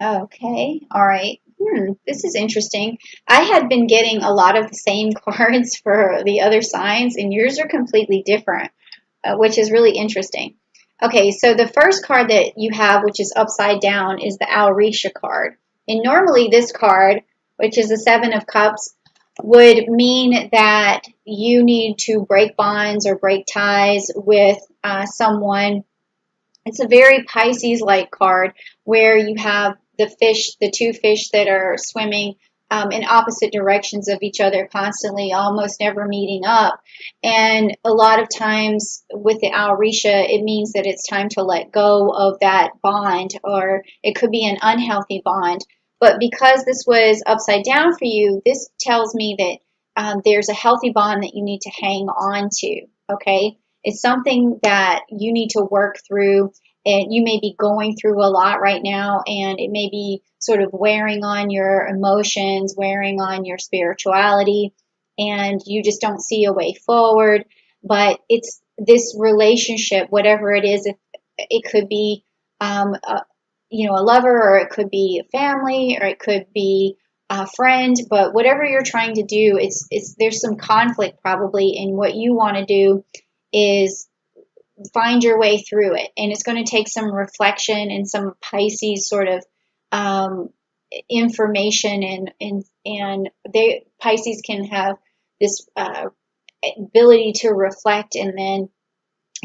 Okay, all right. This is interesting. I had been getting a lot of the same cards for the other signs, and yours are completely different, which is really interesting. Okay, so the first card that you have, which is upside down, is the Auretia card. And normally this card, which is the Seven of Cups, would mean that you need to break bonds or break ties with someone. It's a very Pisces-like card where you have the two fish that are swimming in opposite directions of each other constantly, almost never meeting up. And a lot of times with the Auretia, it means that it's time to let go of that bond, or it could be an unhealthy bond. But because this was upside down for you, this tells me that there's a healthy bond that you need to hang on to, okay? It's something that you need to work through, and you may be going through a lot right now, and it may be sort of wearing on your emotions, wearing on your spirituality, and you just don't see a way forward. But it's this relationship, whatever it is, it could be a lover, or it could be a family, or it could be a friend. But whatever you're trying to do, it's there's some conflict probably in what you want to do is find your way through it. And it's going to take some reflection and some Pisces sort of um, information, and they Pisces can have this ability to reflect and then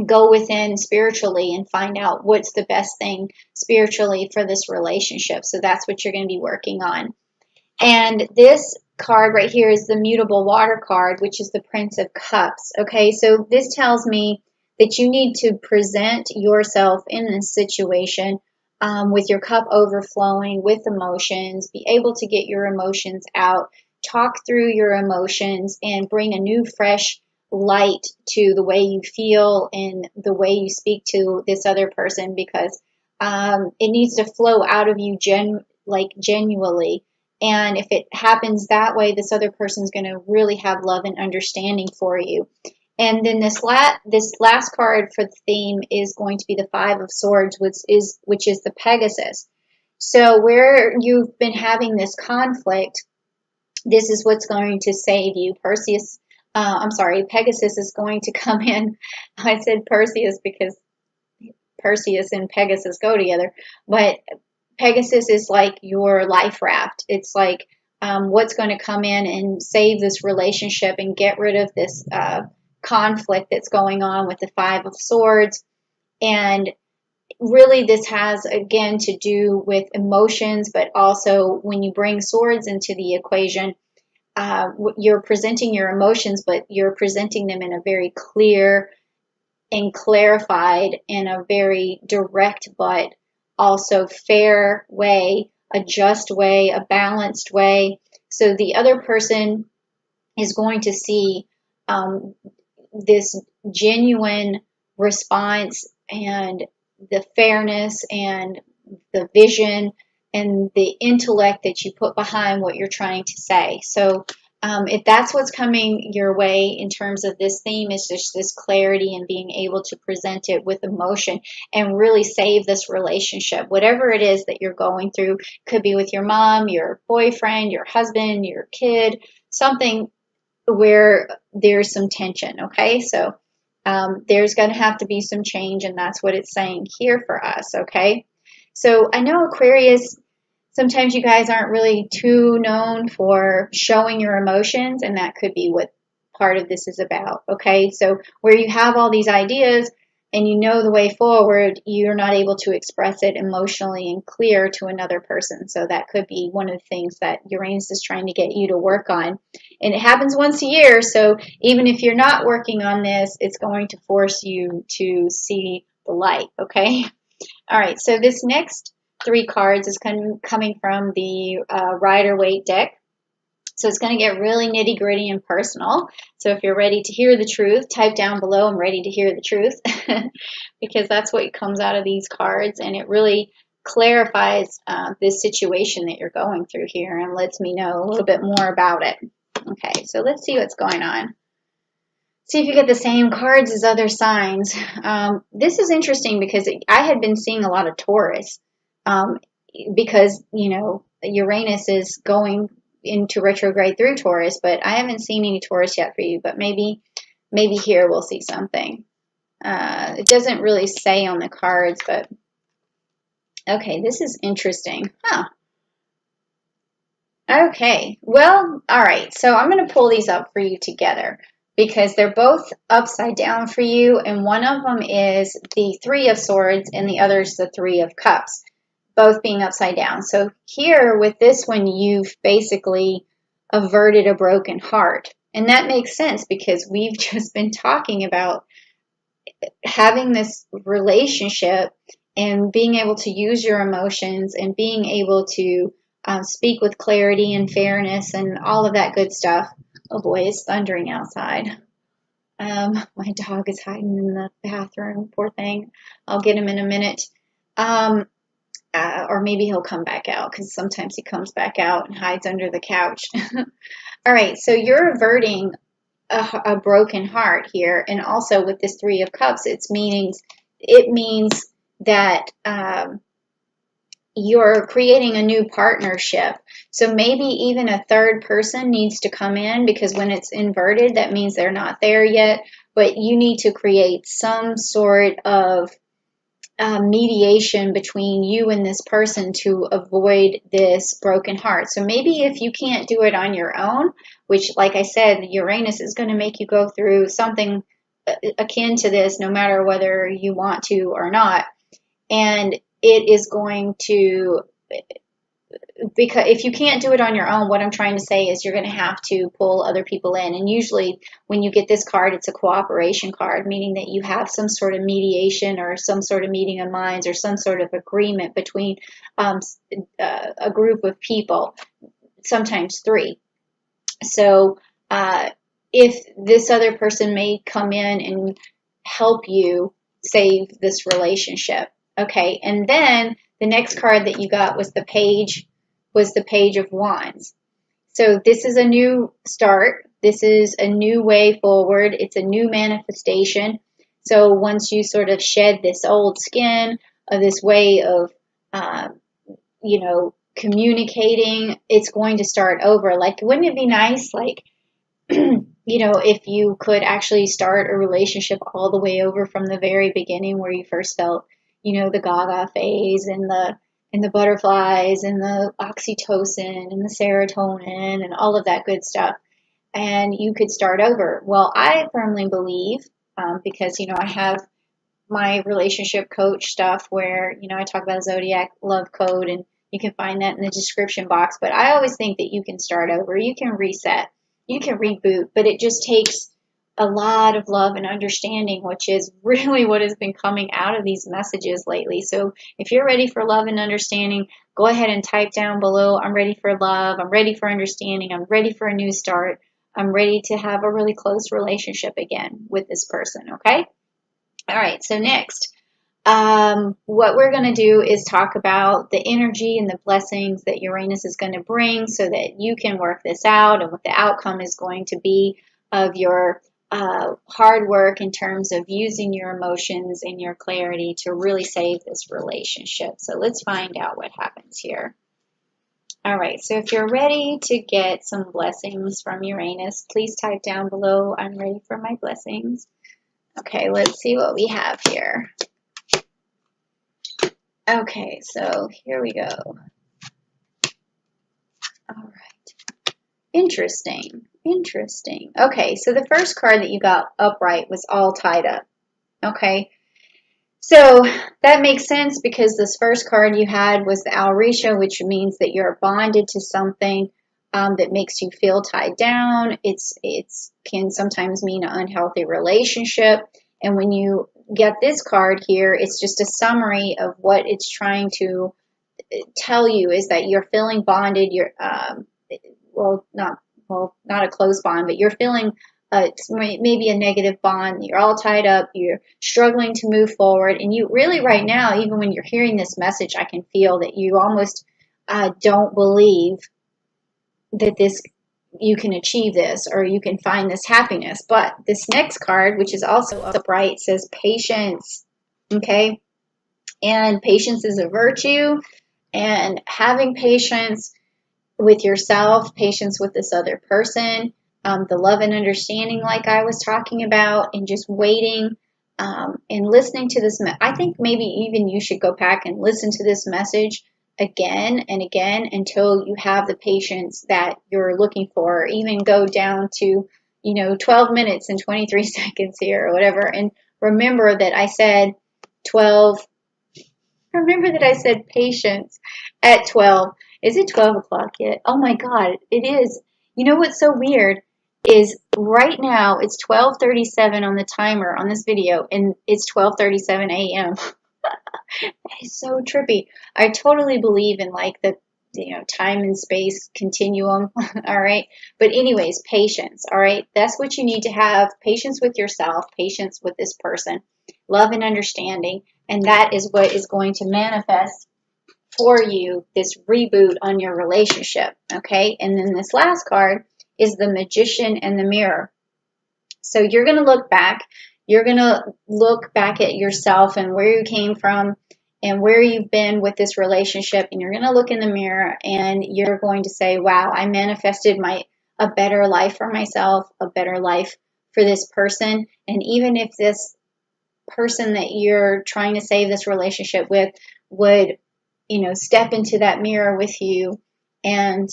go within spiritually and find out what's the best thing spiritually for this relationship. So that's what you're going to be working on. And this card right here is the mutable water card, which is the Prince of Cups. Okay, so this tells me that you need to present yourself in this situation with your cup overflowing with emotions, be able to get your emotions out, talk through your emotions, and bring a new, fresh light to the way you feel and the way you speak to this other person, because it needs to flow out of you genuinely. And if it happens that way, this other person's going to really have love and understanding for you. And then this last card for the theme is going to be the Five of Swords, which is the Pegasus. So where you've been having this conflict, this is what's going to save you. Pegasus is going to come in. I said Perseus because Perseus and Pegasus go together, but Pegasus is like your life raft. It's like what's going to come in and save this relationship and get rid of this conflict that's going on with the Five of Swords. And really, this has, again, to do with emotions, but also when you bring swords into the equation, you're presenting your emotions, but you're presenting them in a very clear and clarified, in a very direct but also fair way, a just way, a balanced way. So the other person is going to see this genuine response, and the fairness and the vision and the intellect that you put behind what you're trying to say. So if that's what's coming your way in terms of this theme, is just this clarity and being able to present it with emotion and really save this relationship. Whatever it is that you're going through, could be with your mom, your boyfriend, your husband, your kid, something where there's some tension, okay? So there's going to have to be some change, and that's what it's saying here for us, okay? So I know Aquarius, sometimes you guys aren't really too known for showing your emotions, and that could be what part of this is about, okay? So where you have all these ideas and you know the way forward, you're not able to express it emotionally and clear to another person. So that could be one of the things that Uranus is trying to get you to work on. And it happens once a year, so even if you're not working on this, it's going to force you to see the light, okay? All right, so this next three cards is coming from the Rider-Waite deck. So it's going to get really nitty gritty and personal. So if you're ready to hear the truth, type down below, I'm ready to hear the truth, because that's what comes out of these cards, and it really clarifies this situation that you're going through here and lets me know a little bit more about it. Okay, so let's see what's going on. See if you get the same cards as other signs. This is interesting because I had been seeing a lot of Taurus. because, you know, Uranus is going into retrograde through Taurus, but I haven't seen any Taurus yet for you, but maybe here we'll see something. It doesn't really say on the cards, but okay, this is interesting. Huh. Okay, well, all right, so I'm going to pull these up for you together because they're both upside down for you, and one of them is the Three of Swords and the other is the Three of Cups, both being upside down. So here with this one, you've basically averted a broken heart. And that makes sense because we've just been talking about having this relationship and being able to use your emotions and being able to speak with clarity and fairness and all of that good stuff. Oh boy, it's thundering outside. My dog is hiding in the bathroom, poor thing. I'll get him in a minute. Or maybe he'll come back out because sometimes he comes back out and hides under the couch. All right, so you're averting a broken heart here, and also with this Three of Cups, it means that you're creating a new partnership. So maybe even a third person needs to come in, because when it's inverted, that means they're not there yet, but you need to create some sort of mediation between you and this person to avoid this broken heart. So maybe if you can't do it on your own, which, like I said, Uranus is going to make you go through something akin to this no matter whether you want to or not. And it is going to, because if you can't do it on your own, what I'm trying to say is you're going to have to pull other people in. And usually when you get this card, it's a cooperation card, meaning that you have some sort of mediation or some sort of meeting of minds or some sort of agreement between a group of people, sometimes three. So if this other person may come in and help you save this relationship. Okay, and then the next card that you got was the Page of Wands. So this is a new start. This is a new way forward. It's a new manifestation. So once you sort of shed this old skin of this way of, communicating, it's going to start over. Like, wouldn't it be nice, like, if you could actually start a relationship all the way over from the very beginning where you first felt, the gaga phase and the butterflies and the oxytocin and the serotonin and all of that good stuff. And you could start over. Well, I firmly believe, because, I have my relationship coach stuff where, I talk about Zodiac Love Code, and you can find that in the description box. But I always think that you can start over. You can reset. You can reboot. But it just takes a lot of love and understanding, which is really what has been coming out of these messages lately. So if you're ready for love and understanding, go ahead and type down below, I'm ready for love, I'm ready for understanding, I'm ready for a new start, I'm ready to have a really close relationship again with this person, okay? All right, so next, what we're going to do is talk about the energy and the blessings that Uranus is going to bring so that you can work this out and what the outcome is going to be of your hard work in terms of using your emotions and your clarity to really save this relationship. So let's find out what happens here. All right, so if you're ready to get some blessings from Uranus, please type down below, I'm ready for my blessings. Okay, let's see what we have here. Okay, so here we go. All right. Interesting. Okay, so the first card that you got upright was all tied up. Okay, so that makes sense because this first card you had was the Alrisha, which means that you're bonded to something that makes you feel tied down. It can sometimes mean an unhealthy relationship. And when you get this card here, it's just a summary of what it's trying to tell you is that you're feeling bonded. You're, not a close bond, but you're feeling maybe a negative bond. You're all tied up. You're struggling to move forward. And you really right now, even when you're hearing this message, I can feel that you almost don't believe that you can achieve this or you can find this happiness. But this next card, which is also upright, says patience. Okay? And patience is a virtue. and having patience with yourself, patience with this other person, the love and understanding, like I was talking about, and just waiting and listening to this. I think maybe even you should go back and listen to this message again and again until you have the patience that you're looking for, or even go down to, 12 minutes and 23 seconds here or whatever. And remember that I said 12. Remember that I said patience at 12. Is it 12 o'clock yet? Oh my God, it is. You know what's so weird is right now it's 12:37 on the timer on this video, and it's 12:37 a.m. It's so trippy. I totally believe in like the time and space continuum. All right. But anyways, patience. All right. That's what you need to have. Patience with yourself, patience with this person, love and understanding. And that is what is going to manifest for you this reboot on your relationship. Okay. And then this last card is the Magician and the Mirror. So you're going to look back. You're going to look back at yourself and where you came from and where you've been with this relationship. And you're going to look in the mirror and you're going to say, wow, I manifested a better life for myself, a better life for this person. And even if this person that you're trying to save this relationship with would, step into that mirror with you and,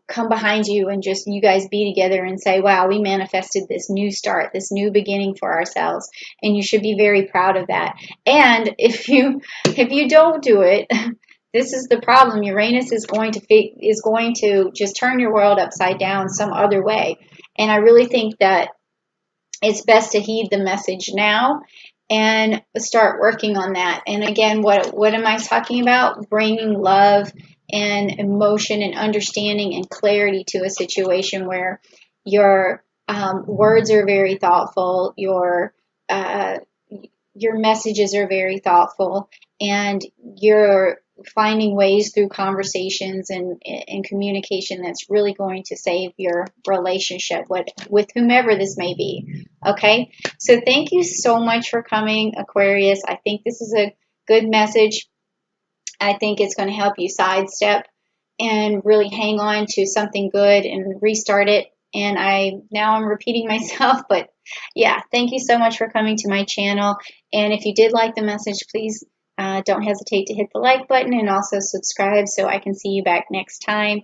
come behind you and just you guys be together and say, wow, we manifested this new start, this new beginning for ourselves. And you should be very proud of that. And if you don't do it, this is the problem. Uranus is going to just turn your world upside down some other way. And I really think that it's best to heed the message now and start working on that. And again, what am I talking about? Bringing love and emotion and understanding and clarity to a situation where your words are very thoughtful, your messages are very thoughtful, and you're finding ways through conversations and communication that's really going to save your relationship with whomever this may be. Okay, so thank you so much for coming, Aquarius. I think this is a good message. I think it's going to help you sidestep and really hang on to something good and restart it. And I'm repeating myself, but yeah, thank you so much for coming to my channel. And if you did like the message, please don't hesitate to hit the like button and also subscribe so I can see you back next time.